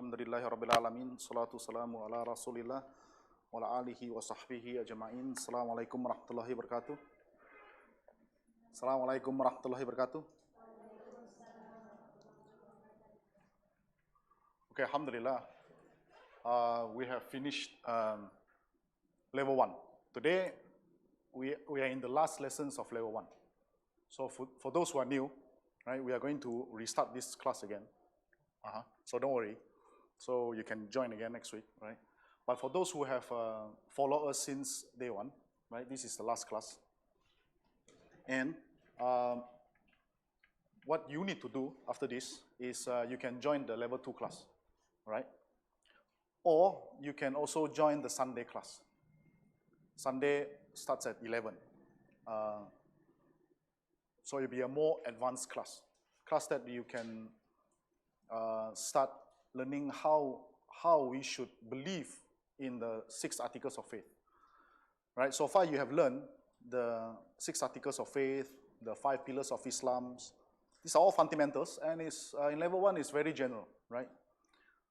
Alhamdulillahirabbil alamin. Salatu salamu ala Rasulillah wa ala alihi wa sahbihi ajma'in. Assalamualaikum warahmatullahi wabarakatuh. Assalamualaikum warahmatullahi wabarakatuh. Okay, alhamdulillah. We have finished level 1. Today we are in the last lessons of level 1. So for those who are new, right, we are going to restart this class again. So don't worry. So you can join again next week, right? But for those who have followed us since day 1, right, this is the last class. And what you need to do after this is you can join the level 2 class, right? Or you can also join the Sunday class. Sunday starts at 11. So it'll be a more advanced class that you can start learning how we should believe in the 6 articles of faith. Right? So far you have learned the 6 articles of faith, the 5 pillars of Islam. These are all fundamentals, and it's, in level 1 is very general, right?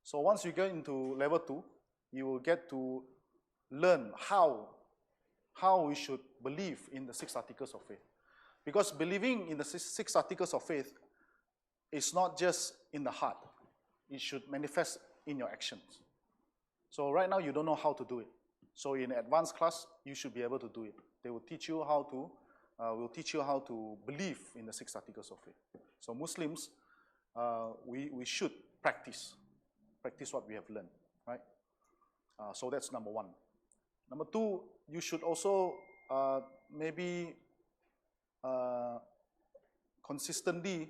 So once you get into level 2, you will get to learn how we should believe in the 6 articles of faith. Because believing in the 6 articles of faith is not just in the heart. It should manifest in your actions. So right now you don't know how to do it. So in advanced class, you should be able to do it. They will teach you how to believe in the 6 articles of faith. So Muslims, we should practice what we have learned, right? So that's number 1. Number 2, you should also maybe consistently,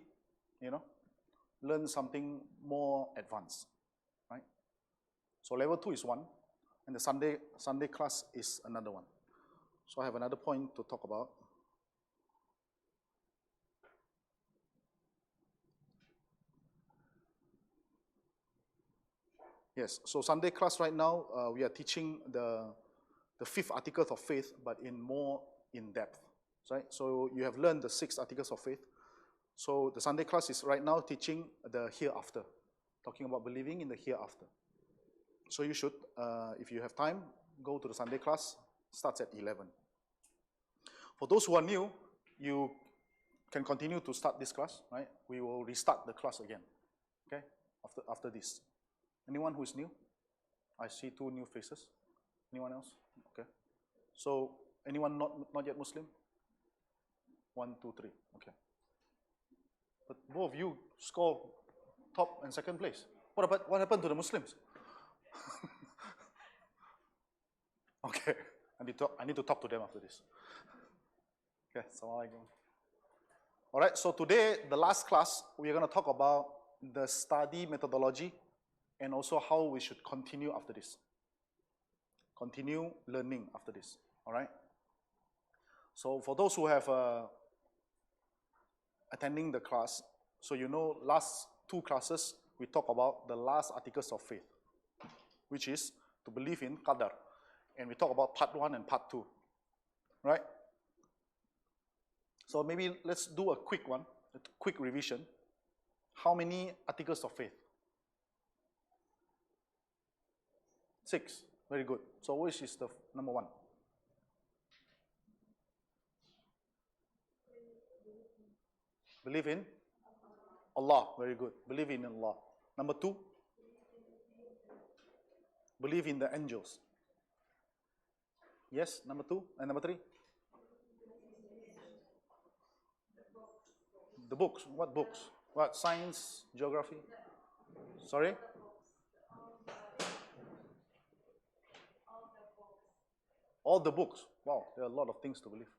learn something more advanced, right? So level 2 is 1, and the Sunday class is another one. So I have another point to talk about. Yes, so Sunday class right now, we are teaching the 5th article of faith, but more in depth, right? So you have learned the 6 articles of faith. So the Sunday class is right now teaching the hereafter, talking about believing in the hereafter. So you should, if you have time, go to the Sunday class, starts at 11. For those who are new, you can continue to start this class, right? We will restart the class again, okay, after this. Anyone who is new? I see 2 new faces. Anyone else? Okay. So anyone not yet Muslim? 1, 2, 3, okay. But both of you score top and second place. What happened to the Muslims? Okay, I need to talk to them after this. Okay, Assalamualaikum. All right, so today, the last class, we're going to talk about the study methodology and also how we should continue after this. Continue learning after this, all right? So for those who have attending the class, so last 2 classes, we talk about the last articles of faith, which is to believe in Qadar. And we talk about part 1 and part 2, right? So maybe let's do a quick revision. How many articles of faith? 6, very good. So which is the number 1? Believe in Allah, very good. Believe in Allah. Number 2, believe in the angels. Yes, number 2. And number 3? The books. What books? What? Science, geography? Sorry? All the books. Wow, there are a lot of things to believe.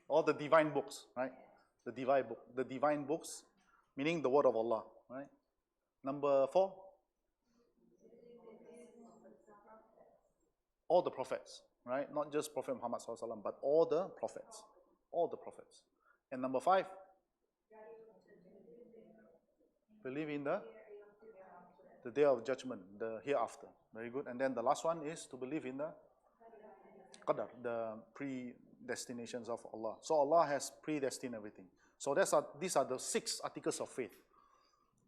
All the divine books, right? The divine books, meaning the word of Allah, right? Number 4? All the prophets, right? Not just Prophet Muhammad SAW, but all the prophets. All the prophets. And number 5? Believe in the day of judgment, the hereafter. Very good. And then the last one is to believe in the Qadar, the predestinations of Allah. So Allah has predestined everything. So these are the 6 articles of faith.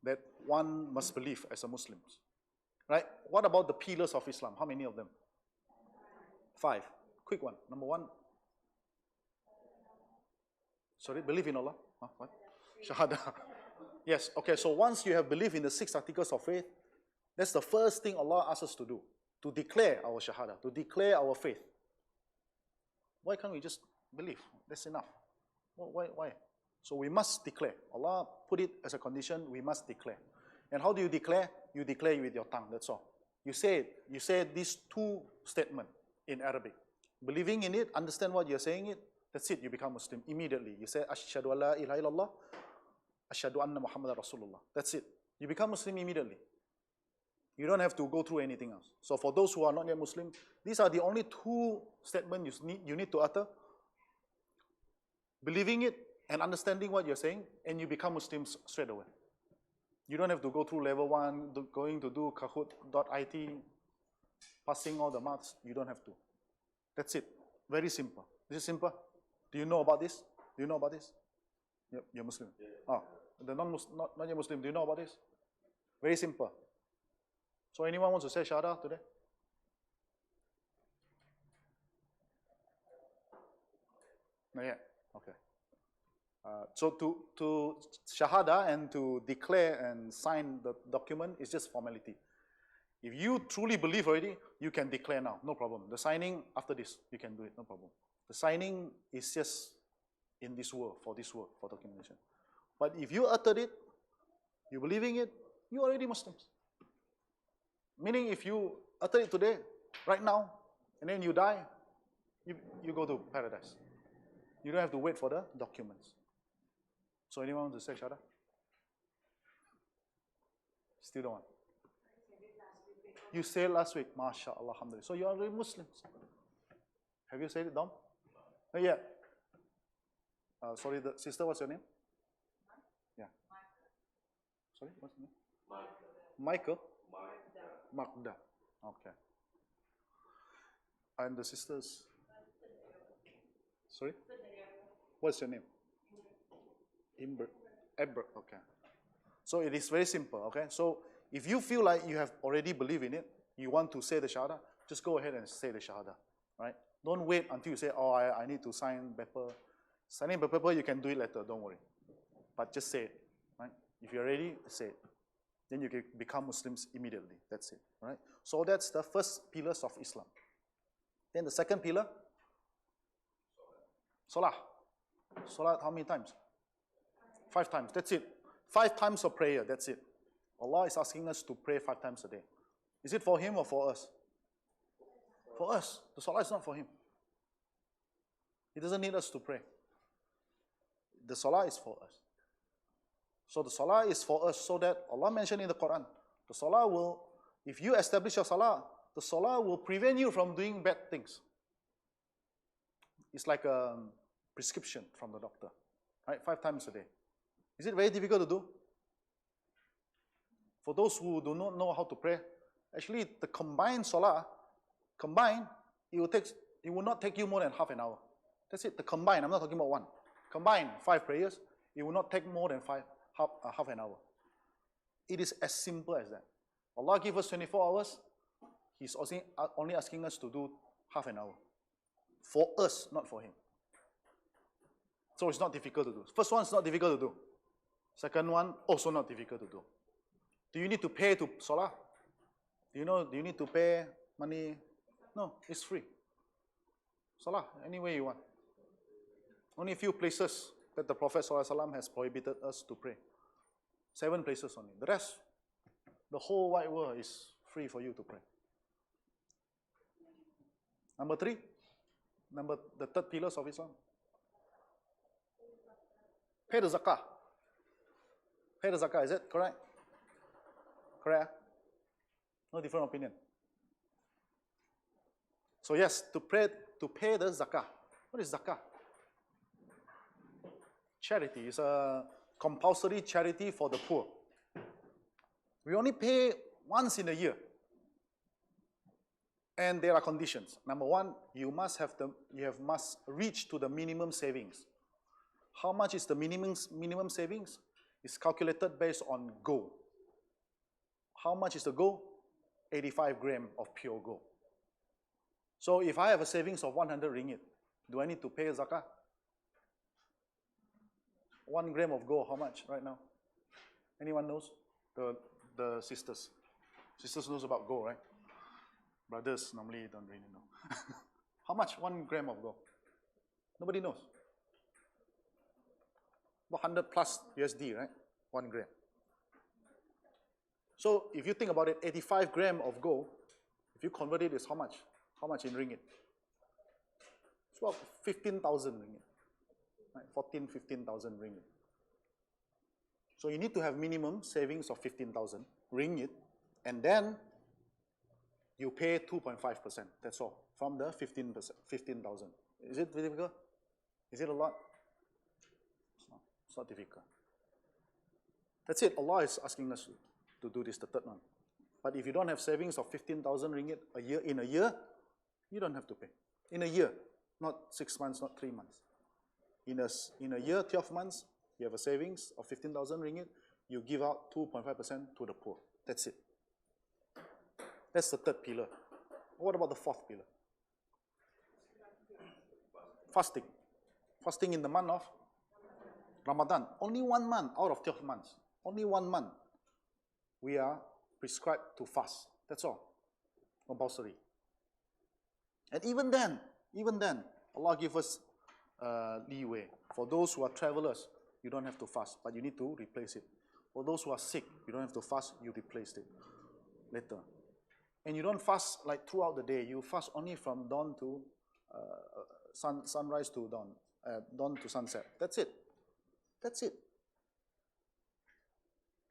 that one must believe as a Muslim. Right? What about the pillars of Islam? How many of them? 5. Quick one. Number 1. Sorry, believe in Allah. Huh? What? Shahada. Yes, okay, so once you have belief in the 6 articles of faith, that's the first thing Allah asks us to do, to declare our Shahada, to declare our faith. Why can't we just believe? That's enough. Why? So we must declare. Allah put it as a condition, we must declare. And how do you declare? You declare with your tongue, that's all. You say these 2 statements in Arabic. Believing in it, understand what you're saying it, that's it, you become Muslim immediately. You say, Ashhadu an la ilaha illallah, Ashhadu anna Muhammadan Rasulullah. That's it. You become Muslim immediately. You don't have to go through anything else. So for those who are not yet Muslim, these are the only 2 statements you need to utter. Believing it and understanding what you're saying, and you become Muslims straight away. You don't have to go through level 1, going to do Kahoot.it, passing all the marks. You don't have to. That's it. Very simple. Is it simple? Do you know about this? Do you know about this? Yep, you're Muslim. Yeah. Oh, the not yet Muslim, do you know about this? Very simple. So anyone wants to say Shahada today? Not yet. Okay. So to Shahada and to declare and sign the document is just formality. If you truly believe already, you can declare now, no problem. The signing after this, you can do it, no problem. The signing is just in this world, for documentation. But if you uttered it, you believing it, you already Muslims. Meaning if you utter it today, right now, and then you die, you go to paradise. You don't have to wait for the documents. So anyone want to say Shahada? Still don't want. You said last week, MashaAllah, alhamdulillah. So you are already Muslims. Have you said it, Dom? Not yet. Sorry, the sister, what's your name? Yeah. Sorry, what's your name? Michael? Magda. Okay. And the sisters? Sorry? What's your name? Eber. Okay. So it is very simple, okay? So if you feel like you have already believed in it, you want to say the Shahada, just go ahead and say the Shahada, right? Don't wait until you say, oh, I need to sign paper. Signing paper, you can do it later, don't worry. But just say it, right? If you're ready, say it. Then you can become Muslims immediately. That's it, right? So that's the first pillars of Islam. Then the second pillar, Salah. Salah, how many times? 5 times, that's it. 5 times of prayer, that's it. Allah is asking us to pray 5 times a day. Is it for Him or for us? For us. The Salah is not for Him. He doesn't need us to pray. The Salah is for us. So the Salah is for us so that Allah mentioned in the Quran, the Salah will, if you establish your Salah, the Salah will prevent you from doing bad things. It's like a prescription from the doctor, right? 5 times a day. Is it very difficult to do? For those who do not know how to pray, actually the combined Salah, it will not take you more than half an hour. That's it, the combined, I'm not talking about one. Combined 5 prayers, it will not take more than half an hour. It is as simple as that. Allah gives us 24 hours, He's only asking us to do half an hour. For us, not for Him. So it's not difficult to do. First one is not difficult to do. Second one, also not difficult to do. Do you need to pay to Salah? Do you need to pay money? No, it's free. Salah, any way you want. Only a few places that the Prophet ﷺ has prohibited us to pray. 7 places only. The rest, the whole wide world is free for you to pray. Number 3, the third pillars of Islam. Pay the zakah. Pay the zakah, is it correct? Correct? No different opinion. So yes, to pay the zakah. What is zakah? Charity is a compulsory charity for the poor. We only pay once in a year. And there are conditions. Number 1, you must reach to the minimum savings. How much is the minimum savings? It's calculated based on gold. How much is the gold? 85 grams of pure gold. So if I have a savings of 100 ringgit, do I need to pay zakah? 1 gram of gold, how much right now? Anyone knows? The sisters. Sisters knows about gold, right? Brothers normally don't really know. How much 1 gram of gold? Nobody knows. 100 plus USD, right? 1 gram. So if you think about it, 85 grams of gold, if you convert it, is how much? How much in ringgit? It's about 15,000 ringgit. Right? 15,000 ringgit. So you need to have minimum savings of 15,000 ringgit, and then you pay 2.5%. That's all from the 15,000. Is it difficult? Is it a lot? It's not difficult. That's it. Allah is asking us to do this, the third one. But if you don't have savings of 15,000 ringgit in a year, you don't have to pay. In a year, not 6 months, not 3 months. In a year, 12 months, you have a savings of 15,000 ringgit, you give out 2.5% to the poor. That's it. That's the third pillar. What about the fourth pillar? Fasting. Fasting in the month of Ramadan. Only 1 month out of 12 months. Only 1 month. We are prescribed to fast. That's all. Compulsory. And even then, Allah gives us leeway. For those who are travelers, you don't have to fast, but you need to replace it. For those who are sick, you don't have to fast, you replace it later. And you don't fast like throughout the day. You fast only from dawn to sunrise to dawn, dawn to sunset. That's it. That's it.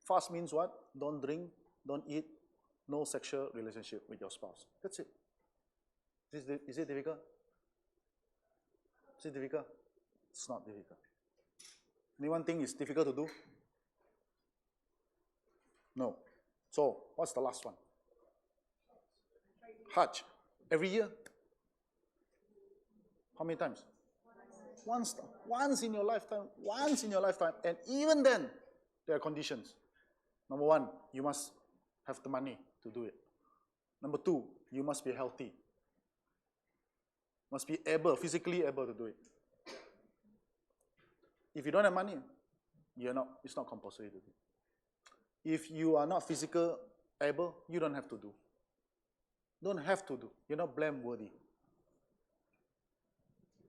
Fast means what? Don't drink, don't eat, no sexual relationship with your spouse. That's it. Is it difficult? Is it difficult? It's not difficult. Anyone think it's difficult to do? No. So, what's the last one? Hajj. Every year? How many times? Once in your lifetime. Once in your lifetime. And even then, there are conditions. Number one, you must have the money to do it. Number two, you must be healthy. Must be able, physically able to do it. If you don't have money, it's not compulsory to do. If you are not physically able, you don't have to do. Don't have to do. You're not blameworthy.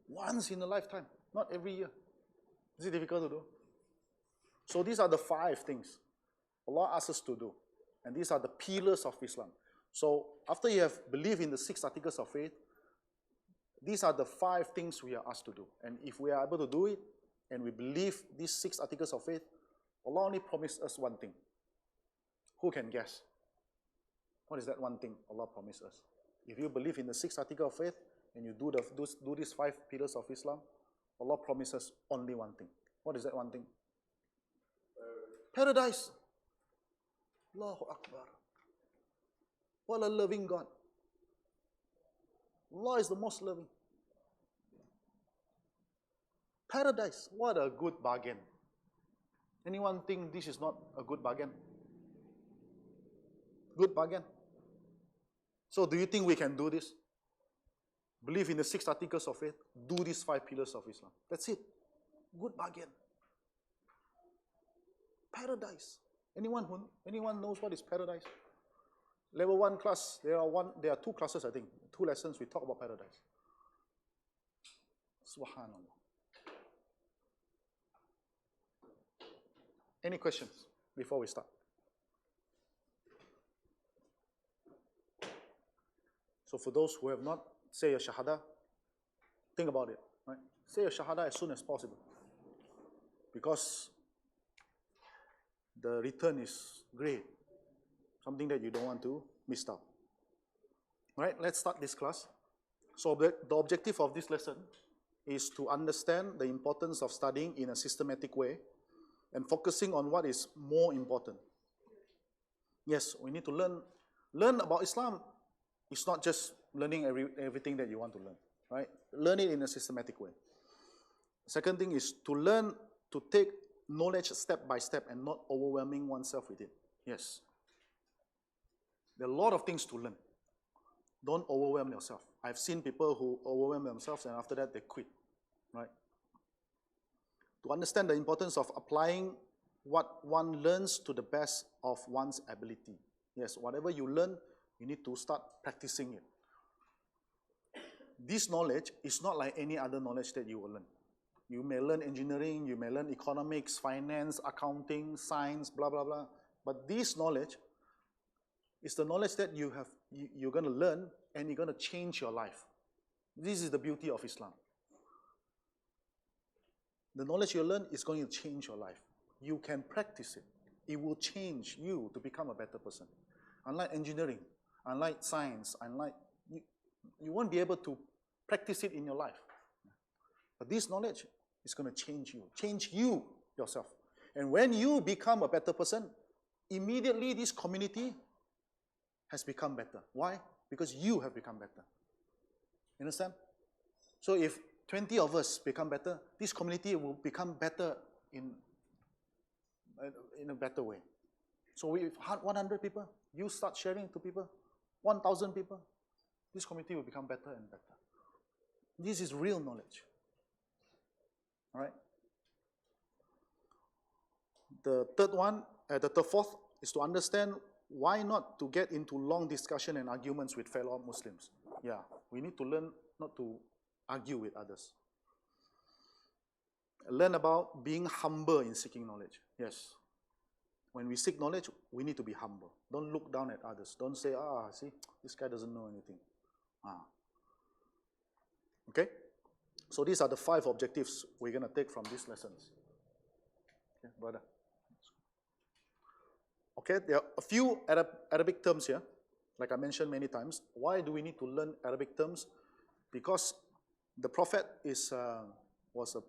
Once in a lifetime, not every year. Is it difficult to do? So these are the 5 things Allah asks us to do. And these are the pillars of Islam. So after you have believed in the 6 articles of faith, these are the 5 things we are asked to do. And if we are able to do it, and we believe these 6 articles of faith, Allah only promised us one thing. Who can guess? What is that one thing Allah promised us? If you believe in the 6 articles of faith, and you do these 5 pillars of Islam, Allah promises only one thing. What is that one thing? Paradise. Allahu Akbar. What a loving God. Allah is the most loving. Paradise. What a good bargain. Anyone think this is not a good bargain? Good bargain? So do you think we can do this? Believe in the 6 articles of faith, do these 5 pillars of Islam. That's it. Good bargain. Paradise. Anyone knows what is paradise? Level 1 class, there are 2 classes, I think. 2 lessons we talk about paradise. Subhanallah. Any questions before we start? So for those who have not say your shahada, think about it. Right? Say your shahada as soon as possible. Because the return is great. Something that you don't want to miss out. Right? Let's start this class. So the objective of this lesson is to understand the importance of studying in a systematic way and focusing on what is more important. Yes, we need to learn about Islam. It's not just learning everything that you want to learn, right? Learn it in a systematic way. Second thing is to learn to take knowledge step by step and not overwhelming oneself with it. Yes. There are a lot of things to learn. Don't overwhelm yourself. I've seen people who overwhelm themselves and after that they quit, right? To understand the importance of applying what one learns to the best of one's ability. Yes, whatever you learn, you need to start practicing it. This knowledge is not like any other knowledge that you will learn. You may learn engineering, you may learn economics, finance, accounting, science, blah, blah, blah. But this knowledge is the knowledge that you're going to learn and you're going to change your life. This is the beauty of Islam. The knowledge you learn is going to change your life. You can practice it. It will change you to become a better person. Unlike engineering, unlike science, you won't be able to practice it in your life. But this knowledge is going to change you yourself. And when you become a better person, immediately this community has become better. Why? Because you have become better. You understand? So if 20 of us become better, this community will become better in a better way. So if 100 people, you start sharing to people, 1,000 people, this community will become better and better. This is real knowledge. All right? The fourth is to understand why not to get into long discussion and arguments with fellow Muslims. Yeah, we need to learn not to argue with others. Learn about being humble in seeking knowledge. Yes. When we seek knowledge, we need to be humble. Don't look down at others. Don't say, see, this guy doesn't know anything. Okay? So these are the 5 objectives we're going to take from these lessons. Okay, brother? Okay, there are a few Arabic terms here, like I mentioned many times. Why do we need to learn Arabic terms? Because the Prophet was an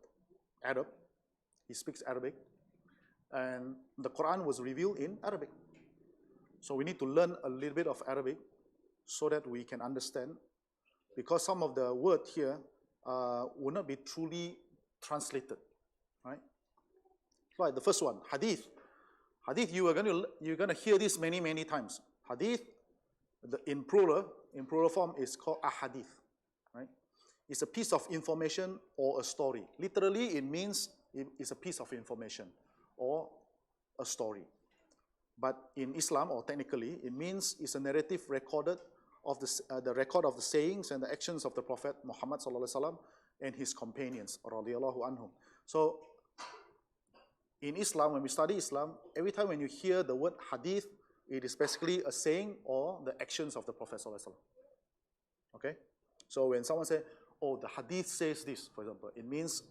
Arab. He speaks Arabic. And the Quran was revealed in Arabic. So we need to learn a little bit of Arabic so that we can understand. Because some of the words here will not be truly translated. Right? Like the first one, hadith. Hadith, you're going to hear this many, many times. Hadith, in plural form, is called ahadith. Right? It's a piece of information or a story. Literally, it means it's a piece of information or a story. But in Islam, or technically, it means it's a narrative recorded of the record of the sayings and the actions of the Prophet Muhammad sallallahu alaihi wasallam and his companions, radiyallahu anhum. So, in Islam, when we study Islam, every time when you hear the word hadith, it is basically a saying or the actions of the Prophet sallallahu alaihi wasallam. Okay? So when someone says, the hadith says this, for example, it means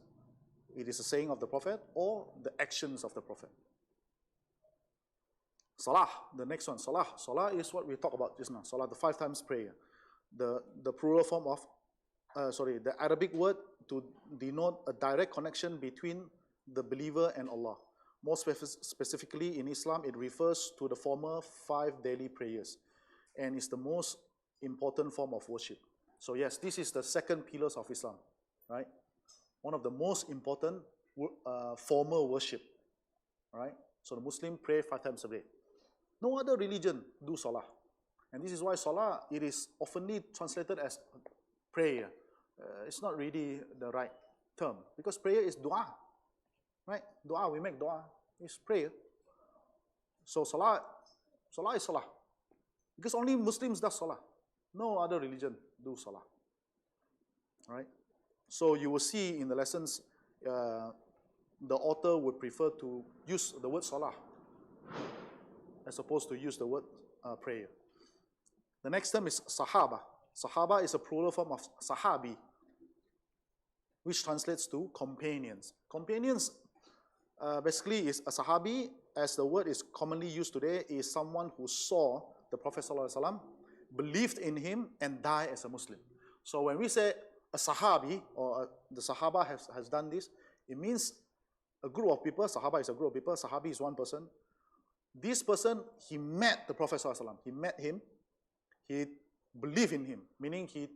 it is a saying of the Prophet or the actions of the Prophet. Salah, the next one, Salah. Salah is what we talk about just now. Salah, the 5 times prayer. The plural form of, the Arabic word to denote a direct connection between the believer and Allah. More specifically in Islam, it refers to the former 5 daily prayers and is the most important form of worship. So yes, this is the second pillars of Islam, right? One of the most important formal worship, right? So the Muslim pray 5 times a day. No other religion do salah. And this is why salah, it is oftenly translated as prayer. It's not really the right term because prayer is dua, right? Dua, we make dua, it's prayer. So salah is salah. Because only Muslims do salah. No other religion do salah. Right? So you will see in the lessons, the author would prefer to use the word salah as opposed to use the word prayer. The next term is sahaba. Sahaba is a plural form of sahabi, which translates to companions. Companions basically is a sahabi, as the word is commonly used today, is someone who saw the Prophet ﷺ, believed in him, and died as a Muslim. So when we say a sahabi, or the sahaba has done this, it means a group of people. Sahaba is a group of people. Sahabi is one person. This person, he met the Prophet ﷺ. He met him. He believed in him, meaning he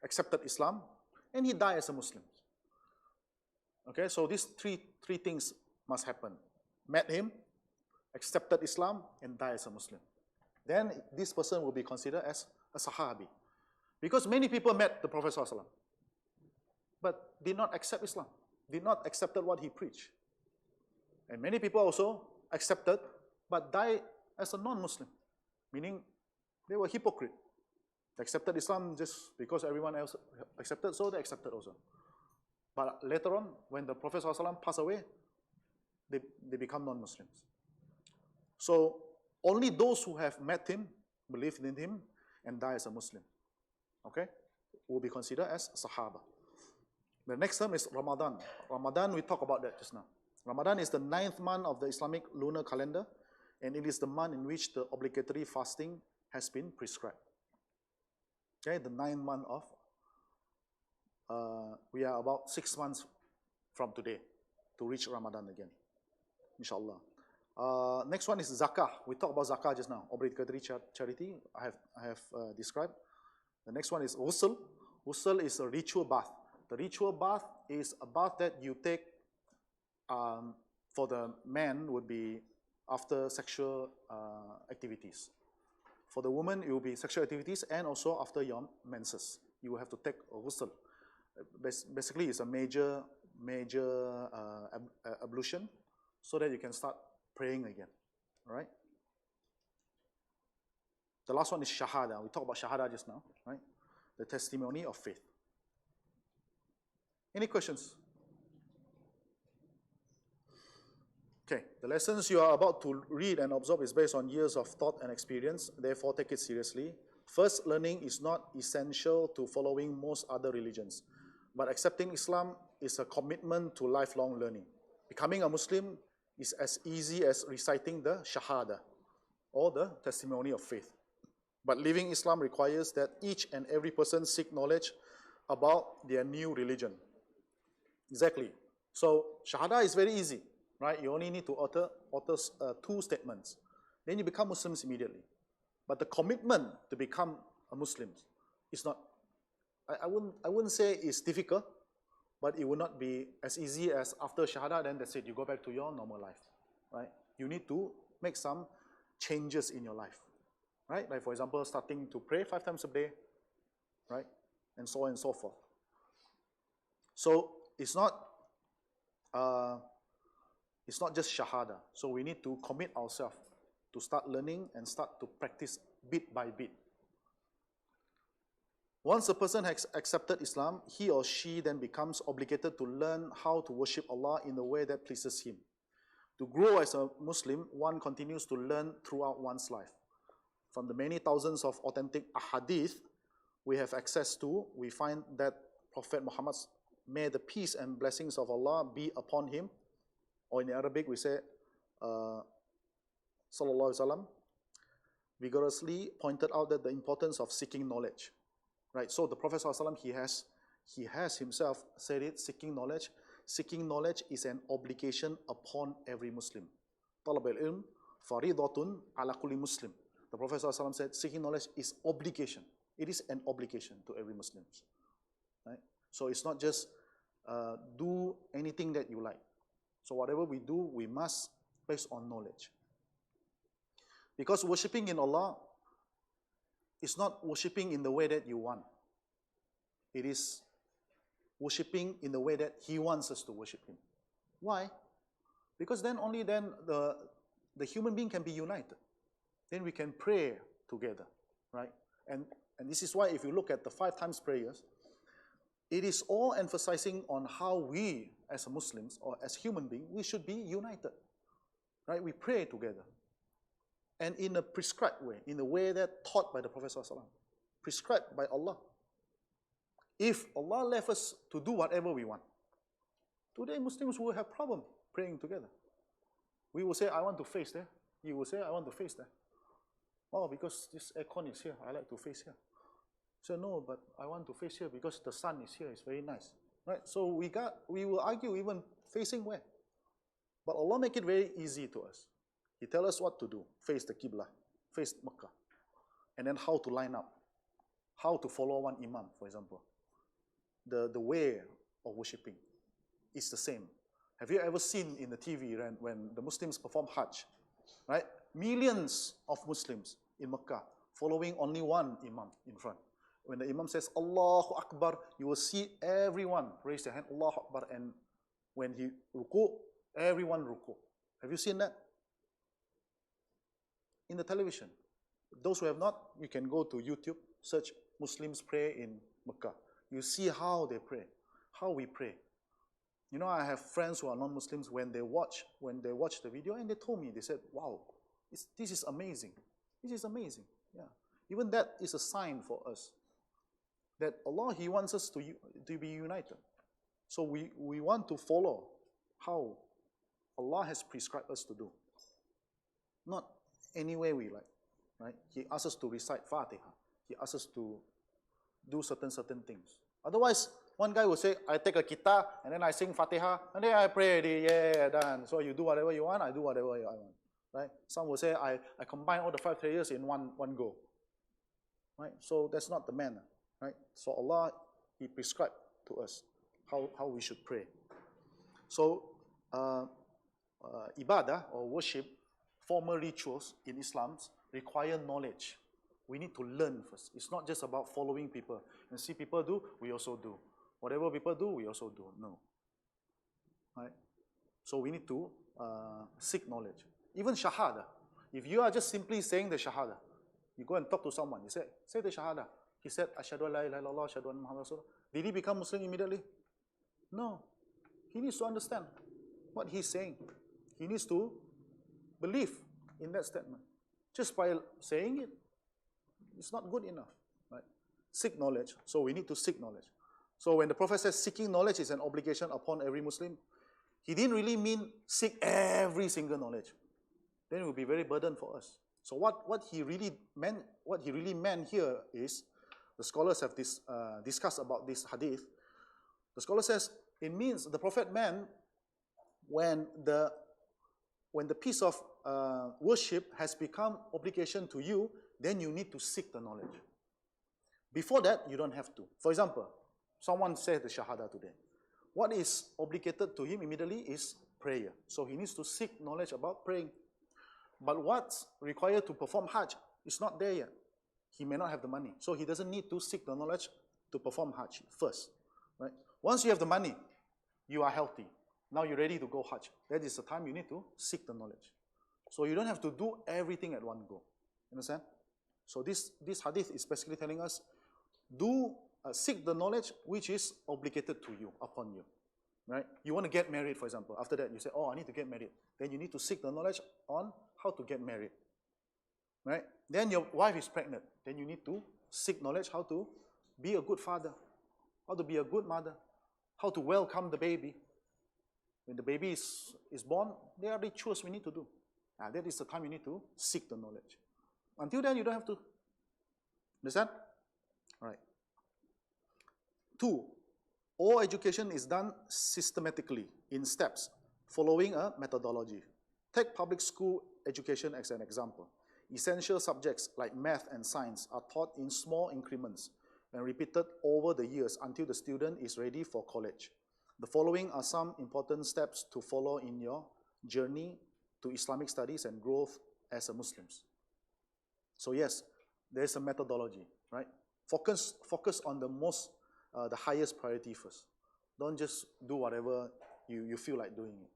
accepted Islam, and he died as a Muslim. Okay, so these three things must happen. Met him, accepted Islam, and died as a Muslim. Then this person will be considered as a Sahabi. Because many people met the Prophet ﷺ, but did not accept Islam, did not accept what he preached. And many people also accepted, but died as a non-Muslim, meaning they were hypocrite. They accepted Islam just because everyone else accepted, so they accepted also. But later on, when the Prophet ﷺ passed away, they become non-Muslims. So only those who have met him, believed in him, and died as a Muslim, okay, will be considered as Sahaba. The next term is Ramadan. Ramadan, we talked about that just now. Ramadan is the 9th month of the Islamic lunar calendar, and it is the month in which the obligatory fasting has been prescribed. Okay, the 9th month of, we are about 6 months from today to reach Ramadan again, inshallah. Next one is Zakah. We talked about Zakah just now, obligatory charity, I have described. The next one is Ghusl. Ghusl is a ritual bath. The ritual bath is a bath that you take for the man would be after sexual activities. For the woman, it will be sexual activities and also after your menses. You will have to take a ghusl. Basically, it's a major ablution so that you can start praying again. All right? The last one is Shahada. We talked about Shahada just now, right? The testimony of faith. Any questions? Okay, the lessons you are about to read and absorb is based on years of thought and experience, therefore take it seriously. First, learning is not essential to following most other religions, but accepting Islam is a commitment to lifelong learning. Becoming a Muslim is as easy as reciting the Shahada, or the testimony of faith. But living Islam requires that each and every person seek knowledge about their new religion. Exactly. So, Shahada is very easy. Right? You only need to utter 2 statements. Then you become Muslims immediately. But the commitment to become a Muslim is not, I wouldn't say it's difficult, but it will not be as easy as after Shahada, then that's it, you go back to your normal life. Right? You need to make some changes in your life. Right? Like for example, starting to pray 5 times a day, right? And so on and so forth. So it's not just Shahada. So we need to commit ourselves to start learning and start to practice bit by bit. Once a person has accepted Islam, he or she then becomes obligated to learn how to worship Allah in a way that pleases Him. To grow as a Muslim, one continues to learn throughout one's life. From the many thousands of authentic ahadith we have access to, we find that Prophet Muhammad, may the peace and blessings of Allah be upon him, or in Arabic we say, Sallallahu Alaihi Wasallam, vigorously pointed out that the importance of seeking knowledge. Right, so the Prophet Sallallahu Alaihi Wasallam, he has himself said it, seeking knowledge. Seeking knowledge is an obligation upon every Muslim. Talab al-ilm faridatun ala kulli Muslim. The Prophet Sallallahu Alaihi Wasallam said, seeking knowledge is obligation. It is an obligation to every Muslim. Right? So it's not just do anything that you like. So whatever we do, we must based on knowledge. Because worshipping in Allah is not worshipping in the way that you want. It is worshipping in the way that He wants us to worship Him. Why? Because then only then the human being can be united. Then we can pray together, right? And this is why if you look at the 5 times prayers, it is all emphasizing on how we as Muslims or as human beings, we should be united, right? We pray together. And in a prescribed way, in a way that taught by the Prophet ﷺ, prescribed by Allah. If Allah left us to do whatever we want, today Muslims will have problem praying together. We will say, I want to face there. You will say, I want to face there. Oh, because this aircon is here, I like to face here. So no, but I want to face here because the sun is here, it's very nice. Right? So we will argue even facing where. But Allah make it very easy to us. He tells us what to do. Face the Qibla, face Makkah. And then how to line up. How to follow one imam, for example. The way of worshipping is the same. Have you ever seen in the TV when the Muslims perform Hajj, right? Millions of Muslims in Mecca following only one Imam in front. When the Imam says Allahu Akbar, you will see everyone raise their hand, Allahu Akbar, and when he ruku, everyone ruku. Have you seen that? In the television. Those who have not, you can go to YouTube, search Muslims pray in Mecca. You see how they pray, how we pray. You know, I have friends who are non-Muslims, when they watch the video, and they told me, they said, wow, this is amazing. This is amazing. Yeah. Even that is a sign for us that Allah, He wants us to be united. So we want to follow how Allah has prescribed us to do. Not any way we like. Right? He asks us to recite Fatiha. He asks us to do certain things. Otherwise, one guy will say, I take a guitar, and then I sing Fatiha, and then I pray, yeah, done. So you do whatever you want, I do whatever I want. Right? Some will say, I combine all the 5 prayers in one go. Right? So that's not the manner. Right? So Allah, He prescribed to us how we should pray. So, ibadah or worship, formal rituals in Islam require knowledge. We need to learn first. It's not just about following people. And see people do, we also do. Whatever people do, we also do. No. Right? So we need to seek knowledge. Even Shahada. If you are just simply saying the Shahada, you go and talk to someone, you say the Shahada. He said, Ashhadu an la ilaha illallah, Ashhadu anna Muhammad Rasulullah. Did he become Muslim immediately? No. He needs to understand what he's saying. He needs to believe in that statement. Just by saying it, it's not good enough. Right? Seek knowledge. So we need to seek knowledge. So when the Prophet says seeking knowledge is an obligation upon every Muslim, he didn't really mean seek every single knowledge. Then it will be very burden for us. So what he really meant here is, the scholars have discussed about this hadith. The scholar says it means the Prophet meant when the piece of worship has become obligation to you, then you need to seek the knowledge. Before that, you don't have to. For example, someone says the Shahada today. What is obligated to him immediately is prayer. So he needs to seek knowledge about praying. But what's required to perform Hajj is not there yet. He may not have the money. So he doesn't need to seek the knowledge to perform Hajj first. Right? Once you have the money, you are healthy. Now you're ready to go Hajj. That is the time you need to seek the knowledge. So you don't have to do everything at one go. Understand? So this hadith is basically telling us, seek the knowledge which is obligated to you, upon you. Right? You want to get married, for example. After that, you say, oh, I need to get married. Then you need to seek the knowledge on how to get married. Right? Then your wife is pregnant. Then you need to seek knowledge how to be a good father, how to be a good mother, how to welcome the baby. When the baby is born, there are rituals we need to do. That is the time you need to seek the knowledge. Until then, you don't have to. Understand? All right. 2, all education is done systematically, in steps, following a methodology. Take public school education as an example. Essential subjects like math and science are taught in small increments and repeated over the years until the student is ready for college. The following are some important steps to follow in your journey to Islamic studies and growth as a Muslim. So yes, there's a methodology, right? Focus on the highest priority first. Don't just do whatever you feel like doing it.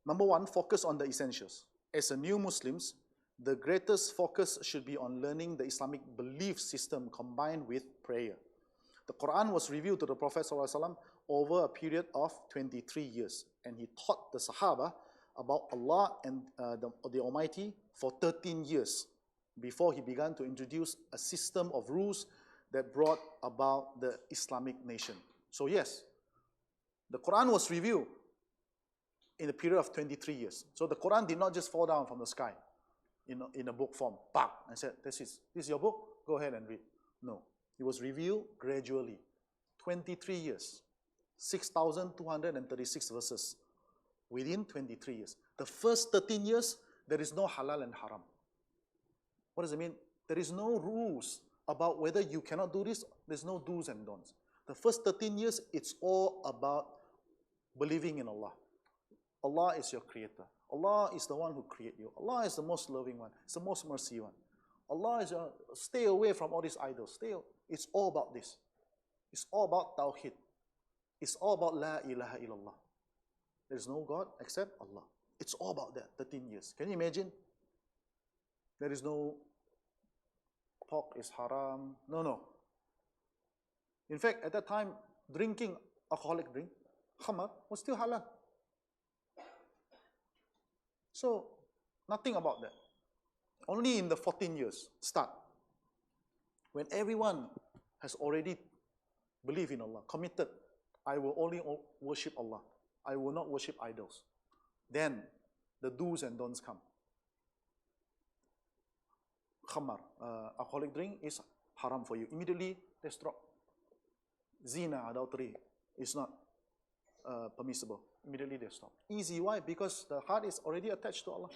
Number 1, focus on the essentials. As a new Muslims, the greatest focus should be on learning the Islamic belief system combined with prayer. The Quran was revealed to the Prophet ﷺ over a period of 23 years, and he taught the Sahaba about Allah and the Almighty for 13 years before he began to introduce a system of rules that brought about the Islamic nation. So yes, the Quran was revealed in a period of 23 years. So the Quran did not just fall down from the sky in a book form, bang, and said, this is your book, go ahead and read. No, it was revealed gradually. 23 years, 6,236 verses within 23 years. The first 13 years, there is no halal and haram. What does it mean? There is no rules about whether you cannot do this. There's no do's and don'ts. The first 13 years, it's all about believing in Allah. Allah is your creator. Allah is the one who created you. Allah is the most loving one. It's the most mercy one. Allah is your, stay away from all these idols. It's all about this. It's all about Tawheed. It's all about La ilaha illallah. There is no God except Allah. It's all about that, 13 years. Can you imagine? There is no pork is haram. No. In fact, at that time, drinking alcoholic drink, khamar, was still halal. So, nothing about that. Only in the 14 years, start. When everyone has already believed in Allah, committed, I will only worship Allah. I will not worship idols. Then, the do's and don'ts come. Khamar, alcoholic drink is haram for you. Immediately, let's drop. Zina, adultery, is not permissible. Immediately they stop. Easy, why? Because the heart is already attached to Allah.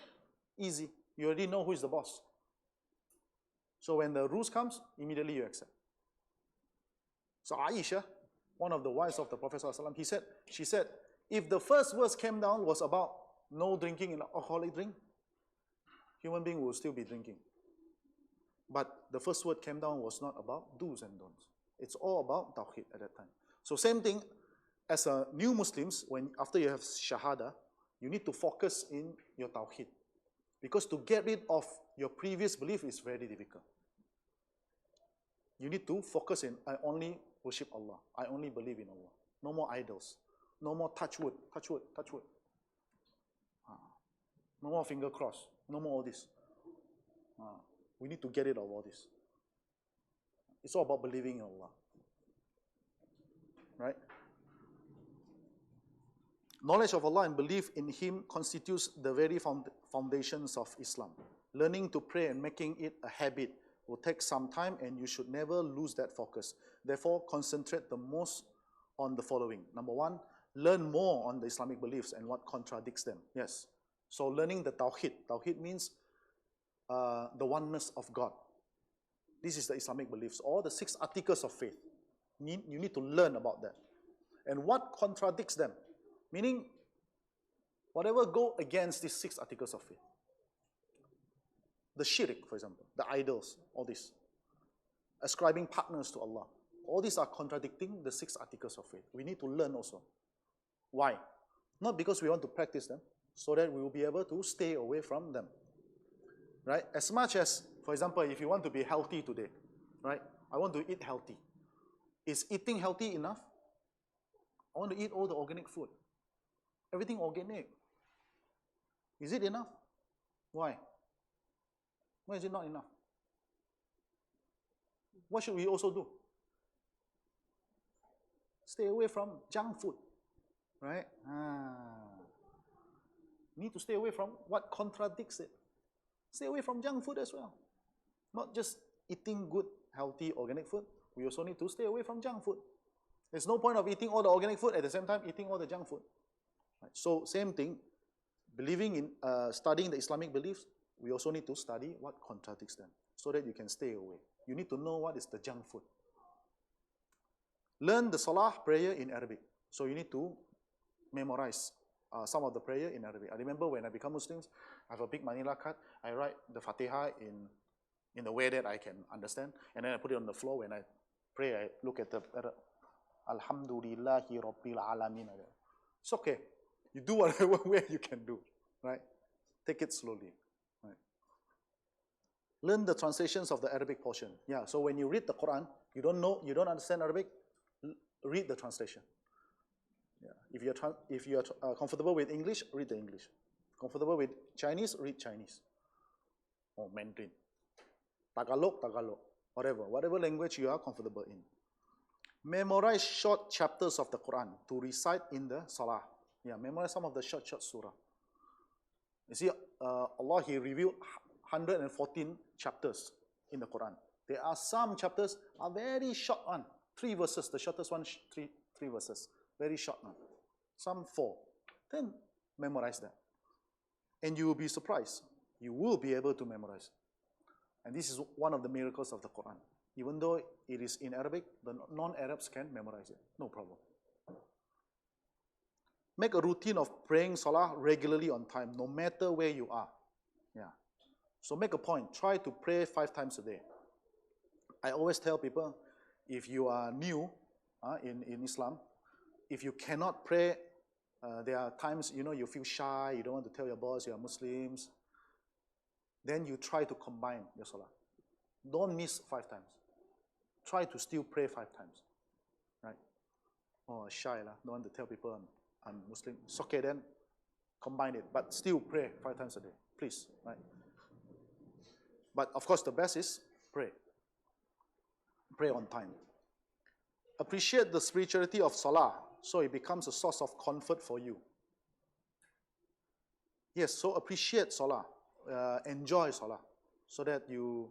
Easy. You already know who is the boss. So when the rules comes, immediately you accept. So Aisha, one of the wives of the Prophet ﷺ, she said, if the first verse came down was about no drinking in alcoholic drink, human being will still be drinking. But the first word came down was not about do's and don'ts. It's all about Tawheed at that time. So same thing, as a new Muslims, after you have Shahada, you need to focus in your Tawheed. Because to get rid of your previous belief is very difficult. You need to focus in, I only worship Allah. I only believe in Allah. No more idols. No more touch wood. No more finger cross. No more all this. We need to get rid of all this. It's all about believing in Allah. Right? Knowledge of Allah and belief in Him constitutes the very foundations of Islam. Learning to pray and making it a habit will take some time, and you should never lose that focus. Therefore, concentrate the most on the following. Number one, learn more on the Islamic beliefs and what contradicts them. Yes. So learning the Tawheed. Tawheed means the oneness of God. This is the Islamic beliefs, all the 6 articles of faith. You need to learn about that. And what contradicts them? Meaning, whatever go against these 6 articles of faith. The shirk, for example, the idols, all this. Ascribing partners to Allah. All these are contradicting the 6 articles of faith. We need to learn also. Why? Not because we want to practice them, so that we will be able to stay away from them. Right? As much as, for example, if you want to be healthy today, right? I want to eat healthy. Is eating healthy enough? I want to eat all the organic food. Everything organic. Is it enough? Why? Why is it not enough? What should we also do? Stay away from junk food. Right? Need to stay away from what contradicts it. Stay away from junk food as well. Not just eating good, healthy, organic food. We also need to stay away from junk food. There's no point of eating all the organic food at the same time eating all the junk food. Right? So same thing, believing in, studying the Islamic beliefs, we also need to study what contradicts them so that you can stay away. You need to know what is the junk food. Learn the Salah prayer in Arabic. So you need to memorize some of the prayer in Arabic. I remember when I become Muslims, I have a big manila card. I write the Fatiha in the way that I can understand, and then I put it on the floor. When I pray, I look at the Alhamdulillahi Rabbil Alamin. It's okay. You do whatever way you can do, right? Take it slowly. Right? Learn the translations of the Arabic portion. Yeah. So when you read the Quran, you don't understand Arabic, read the translation. Yeah. If you're comfortable with English, read the English. Comfortable with Chinese, read Chinese. Or Mandarin. Tagalog, whatever language you are comfortable in. Memorize short chapters of the Quran to recite in the Salah. Yeah, memorize some of the short surah. You see, Allah, He revealed 114 chapters in the Quran. There are some chapters are very short one, 3 verses. The shortest one, three verses, very short one. Some 4. Then memorize that, and you will be surprised. You will be able to memorize. And this is one of the miracles of the Quran. Even though it is in Arabic, the non-Arabs can memorize it. No problem. Make a routine of praying salah regularly on time, no matter where you are. Yeah. So make a point. Try to pray 5 times a day. I always tell people, if you are new in Islam, if you cannot pray, there are times, you feel shy, you don't want to tell your boss you are Muslims, then you try to combine your salah. Don't miss 5 times. Try to still pray 5 times. Right? Oh, shy lah. Don't want to tell people I'm Muslim. It's okay then. Combine it. But still pray 5 times a day. Please. Right? But of course the best is pray. Pray on time. Appreciate the spirituality of salah so it becomes a source of comfort for you. Yes, so appreciate salah. Enjoy salah so that you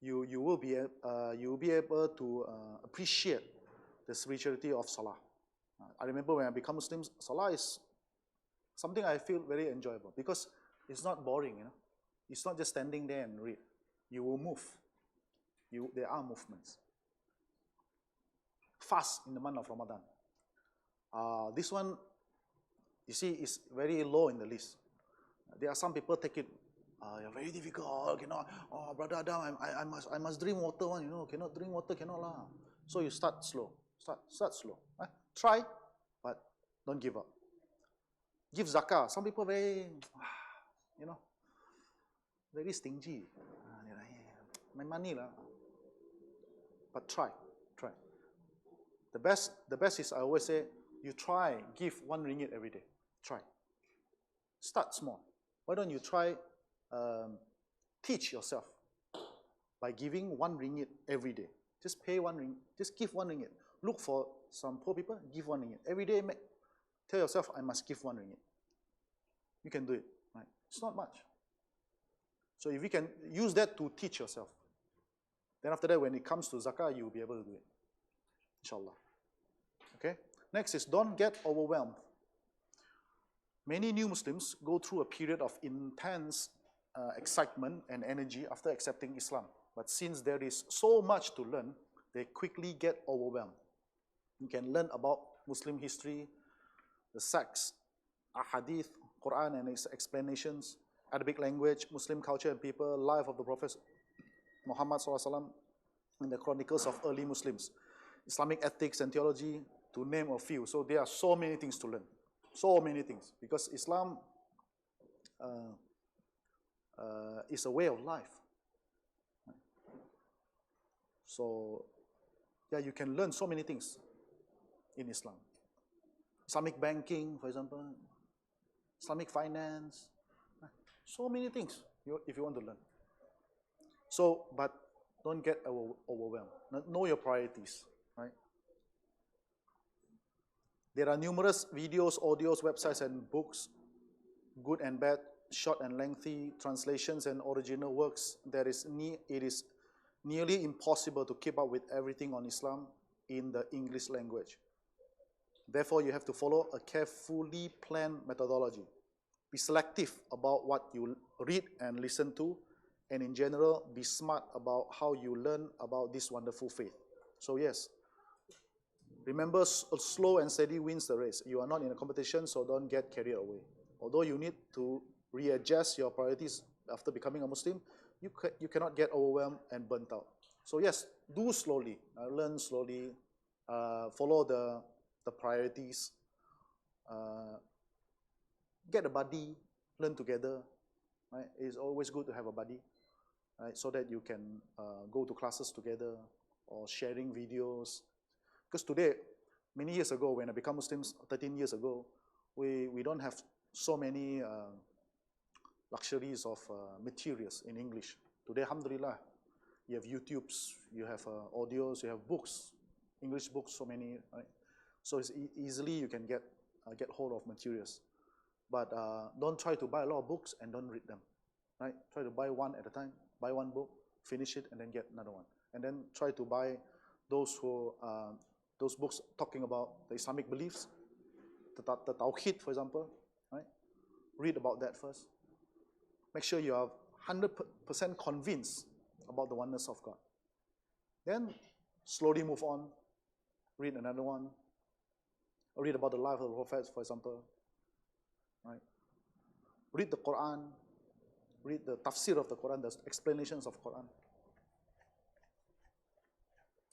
will be able to appreciate the spirituality of salah. I remember when I became Muslim, salah is something I feel very enjoyable because it's not boring, It's not just standing there and read. You will move. There are movements. Fast in the month of Ramadan. This one, you see, is very low in the list. There are some people take it, very difficult, cannot. Oh, brother Adam, I must drink water, cannot drink water, cannot lah. So you start slow. Start slow. Try, but don't give up. Give zakah. Some people very, very stingy. My money lah. But try. The best is, I always say, you try, give 1 ringgit every day. Try. Start small. Why don't you try teach yourself by giving 1 ringgit every day. Just pay 1 ringgit. Just give 1 ringgit. Look for some poor people, give 1 ringgit. Every day, tell yourself, I must give 1 ringgit. You can do it. Right? It's not much. So if you can use that to teach yourself, then after that, when it comes to zakah, you'll be able to do it. Inshallah. Okay? Next is don't get overwhelmed. Many new Muslims go through a period of intense excitement and energy after accepting Islam. But since there is so much to learn, they quickly get overwhelmed. You can learn about Muslim history, the sects, ahadith, Quran and its explanations, Arabic language, Muslim culture and people, life of the Prophet Muhammad SAW, and the chronicles of early Muslims, Islamic ethics and theology, to name a few. So there are so many things to learn. So many things. Because Islam is a way of life. So, yeah, you can learn so many things in Islam. Islamic banking, for example, Islamic finance, so many things if you want to learn. So, but don't get overwhelmed. Know your priorities, right? There are numerous videos, audios, websites, and books, good and bad, short and lengthy, translations and original works. It is nearly impossible to keep up with everything on Islam in the English language. Therefore, you have to follow a carefully planned methodology. Be selective about what you read and listen to, and in general, be smart about how you learn about this wonderful faith. So yes, remember, slow and steady wins the race. You are not in a competition, so don't get carried away. Although you need to readjust your priorities after becoming a Muslim, you cannot get overwhelmed and burnt out. So yes, do slowly, learn slowly, follow the priorities, get a buddy, learn together. Right? It's always good to have a buddy, right? So that you can go to classes together or sharing videos. Because today, many years ago, when I became Muslims 13 years ago, we don't have so many luxuries of materials in English. Today, alhamdulillah, you have YouTubes, you have audios, you have books, English books, so many, right? So it's easily you can get hold of materials. But don't try to buy a lot of books and don't read them, right? Try to buy one at a time, buy one book, finish it, and then get another one. And then try to buy those books talking about the Islamic beliefs, the Tawheed, for example, right? Read about that first. Make sure you are 100% convinced about the oneness of God. Then slowly move on, read another one, Read about the life of the prophets, for example. Right? Read the Quran. Read the tafsir of the Quran, the explanations of Quran.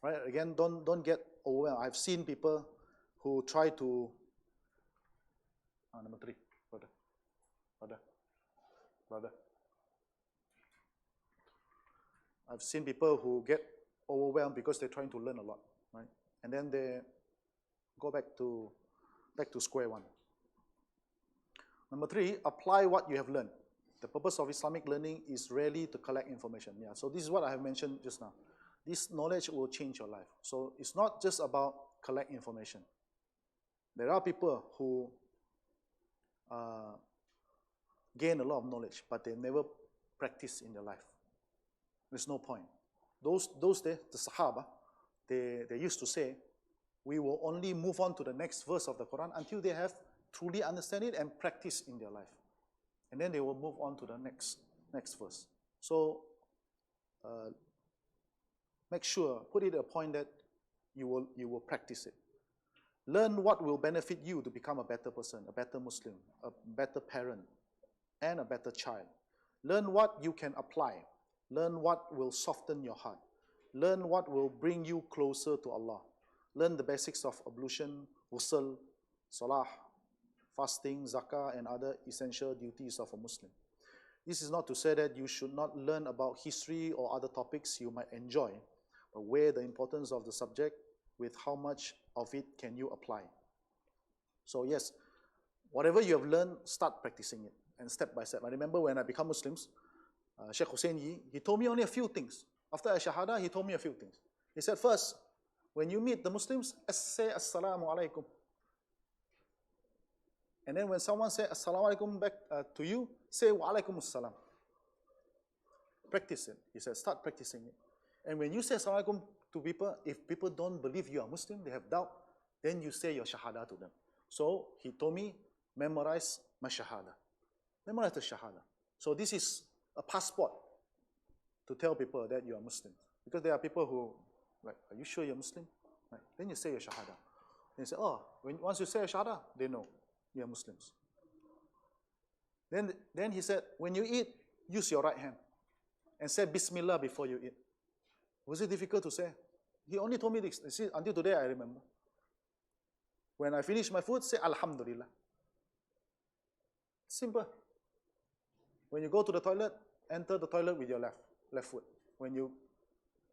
Right? Again, don't get overwhelmed. I've seen people who try to. Number 3, brother. I've seen people who get overwhelmed because they're trying to learn a lot, right? And then they go back to square one. Number 3, apply what you have learned. The purpose of Islamic learning is really to collect information. Yeah, so this is what I have mentioned just now. This knowledge will change your life. So it's not just about collect information. There are people who gain a lot of knowledge, but they never practice in their life. There's no point. Those days, the Sahaba, they used to say, we will only move on to the next verse of the Quran until they have truly understand it and practice in their life. And then they will move on to the next verse. So make sure, put it at a point that you will practice it. Learn what will benefit you to become a better person, a better Muslim, a better parent, and a better child. Learn what you can apply. Learn what will soften your heart. Learn what will bring you closer to Allah. Learn the basics of ablution, ghusl, salah, fasting, zakah, and other essential duties of a Muslim. This is not to say that you should not learn about history or other topics you might enjoy, but weigh the importance of the subject with how much of it can you apply. So yes, whatever you have learned, start practicing it, and step by step. I remember when I became Muslims, Sheikh Hussein Yi, he told me only a few things. After Shahada, he told me a few things. He said, first, when you meet the Muslims, say Assalamu alaikum. And then when someone says Assalamu alaikum back to you, say Wa alaikum assalam. Practice it. He said, start practicing it. And when you say Assalamu alaikum to people, if people don't believe you are Muslim, they have doubt, then you say your Shahada to them. So he told me, memorize my Shahada. Memorize the Shahada. So this is a passport to tell people that you are Muslim. Because there are people who, like, are you sure you're Muslim? Right. Then you say your Shahada. Then you say, oh, once you say your Shahada, they know you are Muslims. Then he said, when you eat, use your right hand and say Bismillah before you eat. Was it difficult to say? He only told me this. See, until today I remember. When I finish my food, say Alhamdulillah. Simple. When you go to the toilet, enter the toilet with your left foot. When you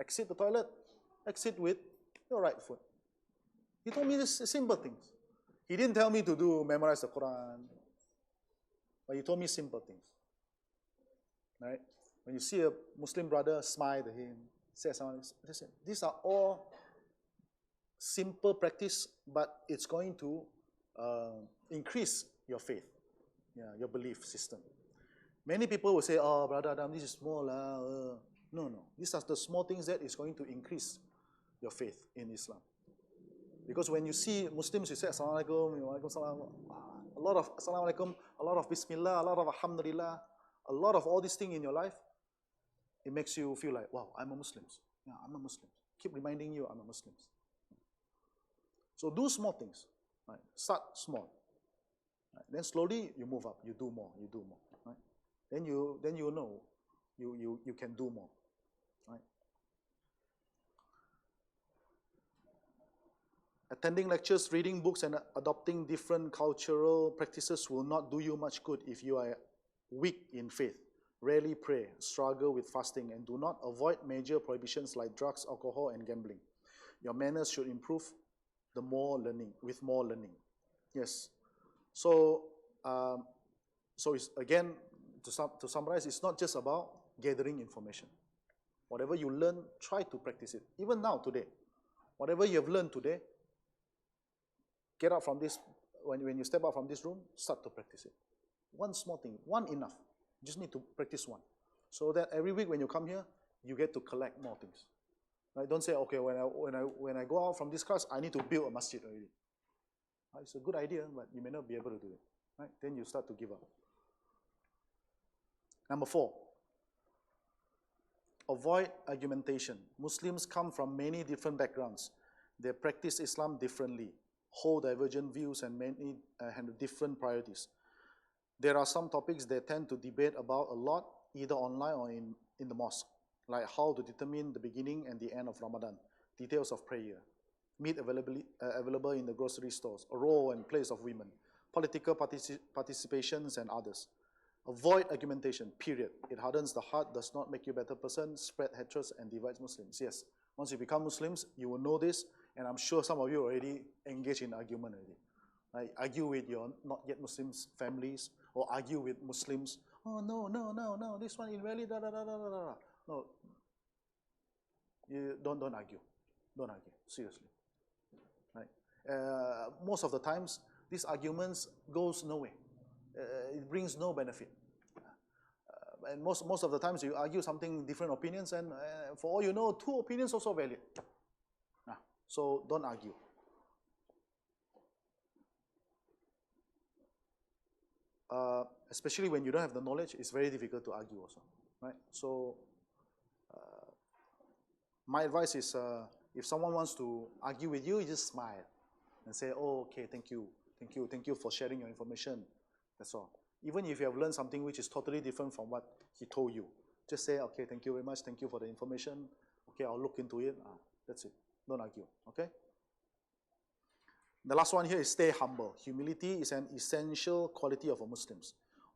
exit the toilet, exit with your right foot. He told me these simple things. He didn't tell me to memorize the Quran, but he told me simple things. Right? When you see a Muslim brother, smile to him, say something. These are all simple practice, but it's going to increase your faith, your belief system. Many people will say, oh, Brother Adam, this is small. No. These are the small things that is going to increase your faith in Islam. Because when you see Muslims, you say, Assalamu alaikum, wa alaikum salam, a lot of Assalamu alaikum, a lot of Bismillah, a lot of Alhamdulillah, a lot of all these things in your life, it makes you feel like, wow, I'm a Muslim. Yeah, I'm a Muslim. Keep reminding you I'm a Muslim. So do small things. Right? Start small. Right? Then slowly you move up. You do more. Right? Then you know you can do more. Right? Attending lectures, reading books, and adopting different cultural practices will not do you much good if you are weak in faith. Rarely pray, struggle with fasting, and do not avoid major prohibitions like drugs, alcohol, and gambling. Your manners should improve with more learning. Yes. So it's, again, to summarize, it's not just about gathering information. Whatever you learn, try to practice it. Even now, today, whatever you have learned today, get out from this, when you step out from this room, start to practice it. One small thing, one enough. You just need to practice one. So that every week when you come here, you get to collect more things. Right? Don't say, okay, when I go out from this class, I need to build a masjid already. Right? It's a good idea, but you may not be able to do it. Right? Then you start to give up. Number 4, avoid argumentation. Muslims come from many different backgrounds. They practice Islam differently. hold divergent views and many have different priorities. There are some topics they tend to debate about a lot, either online or in the mosque, like how to determine the beginning and the end of Ramadan, details of prayer, meat available in the grocery stores, a role and place of women, political participations, and others. Avoid argumentation, period. It hardens the heart, does not make you a better person, spread hatred, and divides Muslims. Yes, once you become Muslims, you will know this, and I'm sure some of you already engage in argument already. Right? Argue with your not yet Muslims families, or argue with Muslims. Oh, no, this one invalid, da da da da da da. No, you don't argue. Don't argue, seriously. Right? Most of the times, these arguments goes nowhere. It brings no benefit. And most of the times you argue something different opinions, and for all you know, two opinions also valid. So don't argue. Especially when you don't have the knowledge, it's very difficult to argue also, right? So my advice is, if someone wants to argue with you, you just smile and say, oh, okay, thank you for sharing your information. That's all. Even if you have learned something which is totally different from what he told you, just say, okay, thank you very much, thank you for the information. Okay, I'll look into it. That's it. Don't argue, okay? The last one here is stay humble. Humility is an essential quality of a Muslim.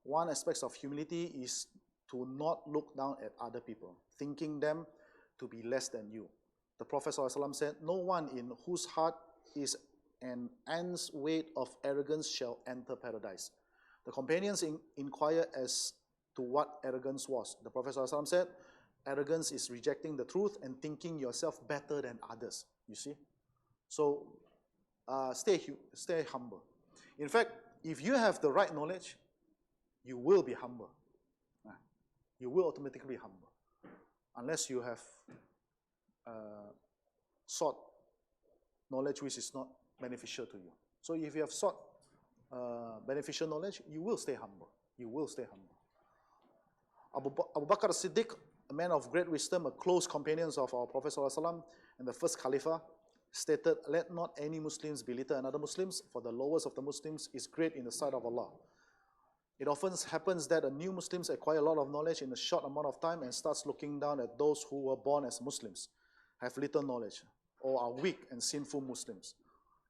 One aspect of humility is to not look down at other people, thinking them to be less than you. The Prophet ﷺ said, no one in whose heart is an ant's weight of arrogance shall enter paradise. The companions inquire as to what arrogance was. The Prophet ﷺ said, arrogance is rejecting the truth and thinking yourself better than others. You see? So stay humble. In fact, if you have the right knowledge, you will be humble. You will automatically be humble. Unless you have sought knowledge which is not beneficial to you. So if you have sought beneficial knowledge, you will stay humble. You will stay humble. Abu Bakr as-Siddiq, a man of great wisdom, a close companion of our Prophet ﷺ, and the first Caliph, stated, let not any Muslims belittle another Muslims, for the lowest of the Muslims is great in the sight of Allah. It often happens that a new Muslims acquire a lot of knowledge in a short amount of time and starts looking down at those who were born as Muslims, have little knowledge, or are weak and sinful Muslims.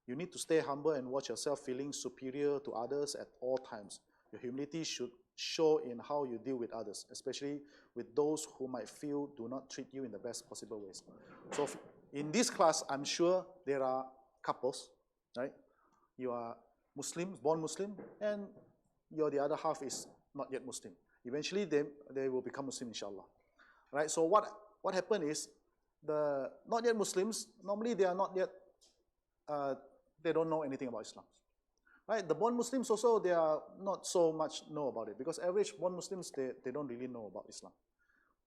You need to stay humble and watch yourself feeling superior to others at all times. Your humility should show in how you deal with others, especially with those who might feel do not treat you in the best possible ways. So in this class, I'm sure there are couples, right? You are Muslims, born Muslim, and the other half is not yet Muslim. Eventually, they will become Muslim, inshallah. Right? So what happened is, the not yet Muslims, normally they are not yet, they don't know anything about Islam. Right? The born Muslims also, they are not so much know about it, because average born Muslims, they don't really know about Islam.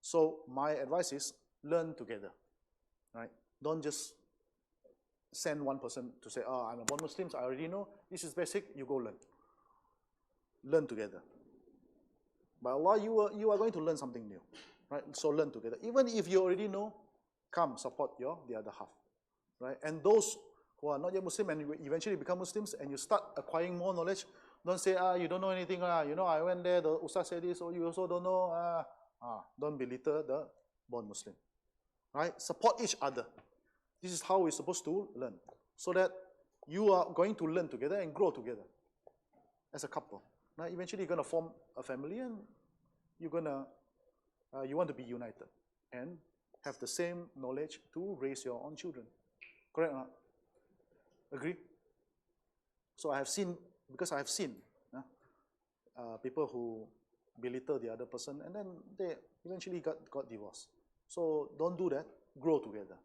So my advice is, learn together. Right? Don't just send one person to say, oh, I'm a born Muslim, so I already know. This is basic, you go learn. Learn together. By Allah, you are going to learn something new. Right? So learn together. Even if you already know, come support the other half. Right? And those who are not yet Muslim and you eventually become Muslims and you start acquiring more knowledge, don't say, you don't know anything. You know, I went there, the Ustaz said this, or you also don't know. Don't belittle the born Muslim. Right? Support each other. This is how we're supposed to learn. So that you are going to learn together and grow together as a couple. Now, eventually you're going to form a family and you want to be united and have the same knowledge to raise your own children. Correct or not? Agree? So I have seen people who belittle the other person and then they eventually got divorced. So don't do that. Grow together.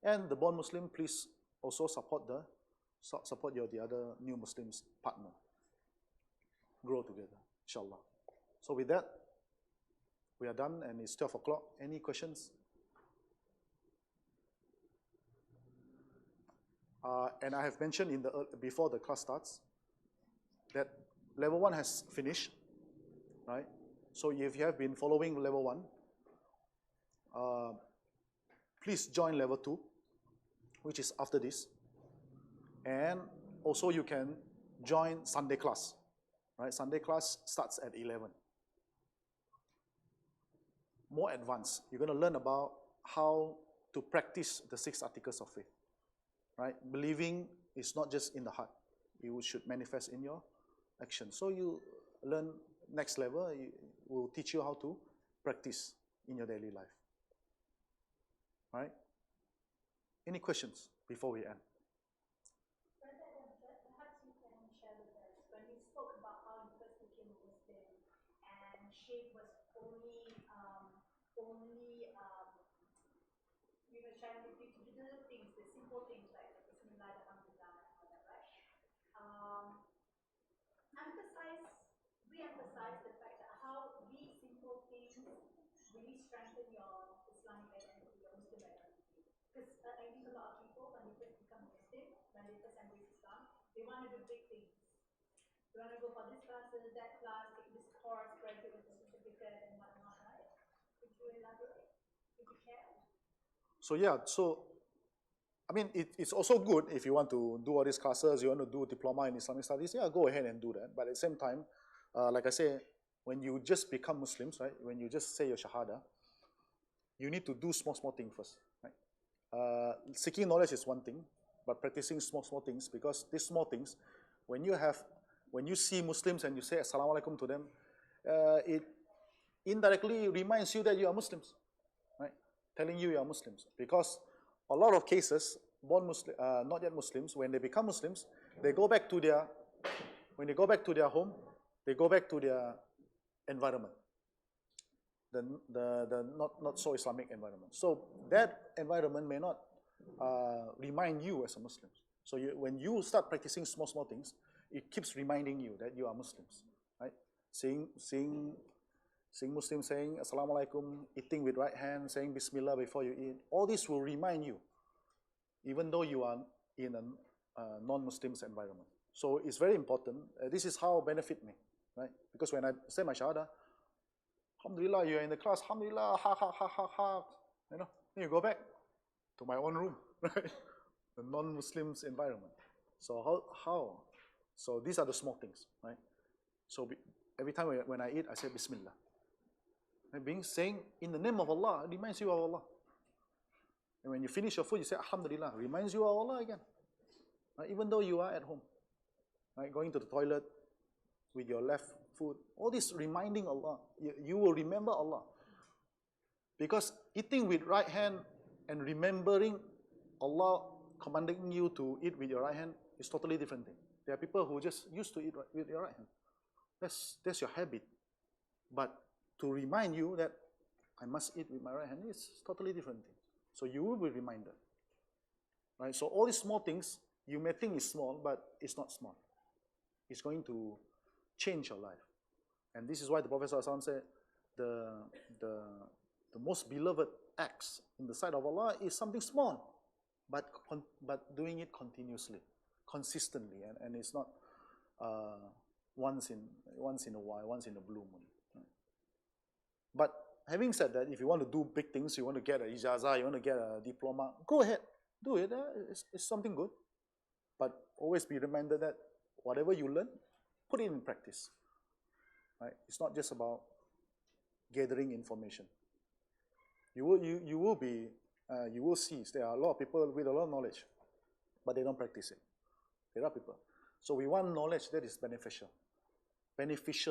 And the born Muslim, please also support the other new Muslims partner. Grow together, inshallah. So with that, we are done and it's 12 o'clock. Any questions? And I have mentioned before the class starts that level 1 has finished, right? So if you have been following level 1, please join level 2, which is after this. And also you can join Sunday class, right? Sunday class starts at 11. More advanced. You're going to learn about how to practice the 6 articles of faith, right? Believing is not just in the heart. You should manifest in your action. So you learn next level. It will teach you how to practice in your daily life, right? Any questions before we end? Perhaps you can share with us when you spoke about how you first became a Muslim and Sheikh was only sharing with you to do the things, the simple things like the Bismillah, Alhamdulillah, and all that, right? Re-emphasize the fact that how these simple things really strengthen your Islamic identity, your Muslim identity. Because I think a lot of people, when they first become Muslim, when they first embrace Islam, they want to do big things. They want to go for this class, that class, take this course, graduate with a certificate, and whatnot, right? Could you elaborate, if you can? So yeah, I mean, it's also good if you want to do all these classes, you want to do a diploma in Islamic studies, yeah, go ahead and do that. But at the same time, like I say, when you just become Muslims, right, when you just say your Shahada, you need to do small things first, right? Seeking knowledge is one thing, but practicing small things, because these small things, when you see Muslims and you say Assalamu alaikum to them, it indirectly reminds you that you are Muslims, right? Telling you are Muslims, because a lot of cases, born Muslim, not yet Muslims, when they become Muslims, they go back to their, when they go back to their home, they go back to their environment, the not so Islamic environment. So that environment may not remind you as a Muslim. So when you start practicing small things, it keeps reminding you that you are Muslims, right? Seeing Muslims saying Assalamu alaikum, eating with right hand, saying Bismillah before you eat, all this will remind you, even though you are in a non-Muslim's environment. So it's very important. This is how benefit me, right? Because when I say my Shahada, Alhamdulillah, you're in the class, Alhamdulillah, ha ha ha ha ha, you know, then you go back to my own room, right? The non-Muslims environment. So how? So these are the small things, right? So every time when I eat, I say Bismillah. And saying in the name of Allah reminds you of Allah. And when you finish your food, you say Alhamdulillah, reminds you of Allah again. Right? Even though you are at home, right? Going to the toilet with your left foot, all this reminding Allah, you will remember Allah. Because eating with right hand and remembering Allah commanding you to eat with your right hand is totally different thing. There are people who just used to eat with your right hand. That's your habit. But to remind you that I must eat with my right hand is totally different thing. So you will be reminded. Right? So all these small things, you may think is small, but it's not small. It's going to change your life. And this is why the Prophet ﷺ said, the most beloved acts in the sight of Allah is something small, but doing it continuously, consistently, and it's not once in a while, once in a blue moon. Right? But having said that, if you want to do big things, you want to get an ijazah, you want to get a diploma, go ahead, do it. It's something good. But always be reminded that whatever you learn, put it in practice. Right? It's not just about gathering information. You will see there are a lot of people with a lot of knowledge, but they don't practice it. There are people. So we want knowledge that is beneficial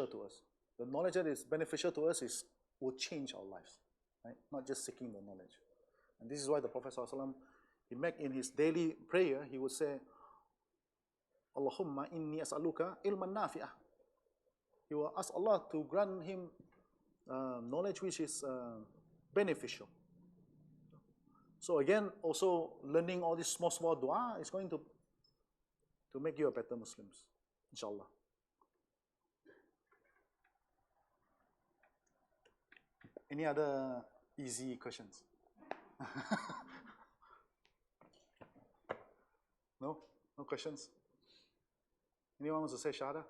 to us. The knowledge that is beneficial to us will change our lives, right? Not just seeking the knowledge. And this is why the Prophet ﷺ, in his daily prayer, he would say, Allahumma inni as'aluka ilman nafi'ah. He will ask Allah to grant him knowledge which is beneficial. So again, also learning all these small dua is going to make you a better Muslim, inshallah. Any other easy questions? No? No questions? Anyone wants to say Shahada?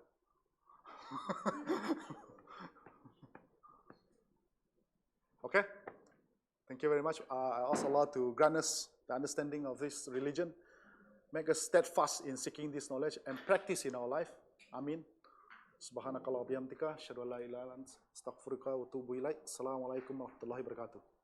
Okay? Thank you very much. I ask Allah to grant us the understanding of this religion make us steadfast in seeking this knowledge and practice in our life. Amin. Subhanakallah bihamdika, asyhadu an la ilaha illa anta, astaghfiruka wa atubu ilaik. Assalamualaikum warahmatullahi wabarakatuh.